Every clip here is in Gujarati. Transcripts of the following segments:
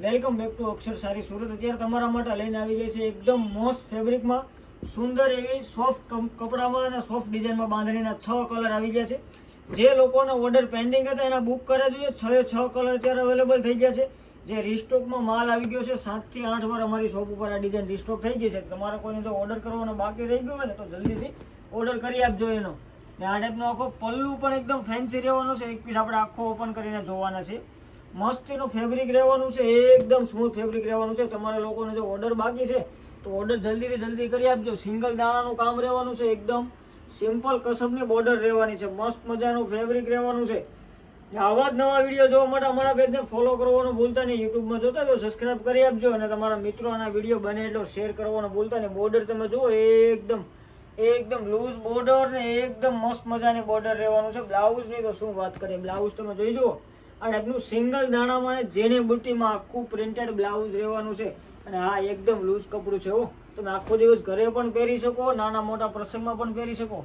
વેલકમ બેક ટુ અક્ષર સારી સુરત। અત્યારે તમારા માટે લઈને આવી ગઈ છે એકદમ મસ્ત ફેબ્રિકમાં સુંદર એવી સોફ્ટ કપડામાં અને સોફ્ટ ડિઝાઇનમાં બાંધણીના 6 કલર આવી ગયા છે। જે લોકોના ઓર્ડર પેન્ડિંગ હતા એના બુક કરી દીધો। 6 કલર અત્યારે અવેલેબલ થઈ ગયા છે। જે રિસ્ટોકમાં માલ આવી ગયો છે 7 થી 8 વાર અમારી શોપ ઉપર આ ડિઝાઇન રિસ્ટોક થઈ ગઈ છે। તમારે કોઈને જો ઓર્ડર કરવાનો બાકી રહી ગયો હોય ને તો જલ્દીથી ઓર્ડર કરી આપજો એનો। ને આ ટાઈપનો આખો પલ્લુ પણ એકદમ ફેન્સી રહેવાનો છે। એક પીસ આપણે આખો ઓપન કરીને જોવાના છે। મસ્તીનું ફેબ્રિક રહેવાનું છે, એકદમ સ્મૂથ ફેબ્રિક રહેવાનું છે। તમારા લોકોને જો ઓર્ડર બાકી છે તો ઓર્ડર જલ્દીથી જલ્દી કરી આપજો। સિંગલ દાણાનું કામ રહેવાનું છે, એકદમ સિમ્પલ કસબની બોર્ડર રહેવાની છે, મસ્ત મજાનું ફેબ્રિક રહેવાનું છે। આવા જ નવા વિડીયો જોવા માટે અમારા પેજને ફોલો કરવાનું ભૂલતા નહીં। યુટ્યુબમાં જોતા તો સબસ્ક્રાઇબ કરી આપજો અને તમારા મિત્રોના વિડીયો બને એટલો શેર કરવાનું ભૂલતા નહીં। બોર્ડર તમે જુઓ એકદમ લૂઝ બોર્ડર ને એકદમ મસ્ત મજાની બોર્ડર રહેવાનું છે। બ્લાઉઝની તો શું વાત કરીએ, બ્લાઉઝ તમે જોઈ જુઓ આ ટાઈપનું સિંગલ દાણામાં ને જેની બુટ્ટીમાં આખું પ્રિન્ટેડ બ્લાઉઝ રહેવાનું છે। અને હા એકદમ લૂઝ કપડું છે હો, તમે આખો દિવસ ઘરે પણ પહેરી શકો, નાના મોટા પ્રસંગમાં પણ પહેરી શકો।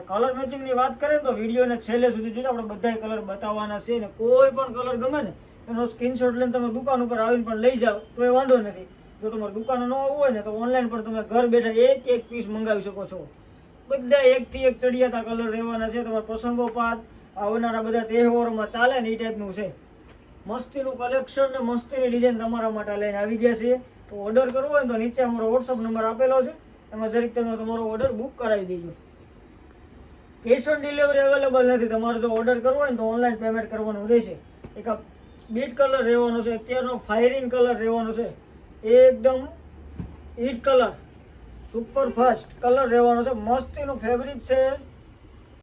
કલર મેચિંગની વાત કરીએ તો વિડીયોને છેલ્લે સુધી જોજો, આપણે બધા કલર બતાવવાના છે ને કોઈ પણ કલર ગમે ને એનો સ્ક્રીનશોટ લઈને તમે દુકાન ઉપર આવીને પણ લઈ જાઓ તો એ વાંધો નથી। જો તમારે દુકાન ન આવવું હોય ને તો ઓનલાઈન પણ તમે ઘર બેઠા એક પીસ મંગાવી શકો છો। બધા એકથી એક ચડિયાતા કલર રહેવાના છે। તમારા પ્રસંગોપાત આવનારા બધા તહેવારોમાં ચાલે ને એ ટાઈપનું છે। મસ્તીનું કલેક્શન ને મસ્તીની ડિઝાઇન તમારા માટે લઈને આવી ગયા છે। તો ઓર્ડર કરવો હોય તો નીચે અમારો વોટ્સઅપ નંબર આપેલો છે, એમાં જરીક તમે તમારો ઓર્ડર બુક કરાવી દેજો। કેશ ઓન ડિલિવરી અવેલેબલ નથી। તમારે જો ઓર્ડર કરવો હોય ને તો ઓનલાઈન પેમેન્ટ કરવાનું રહેશે। એક આ બીટ કલર રહેવાનો છે, અત્યારનો ફાયરિંગ કલર રહેવાનો છે, એકદમ heat colour super fast colour રહેવાનો છે। મસ્તીનું ફેબ્રિક છે,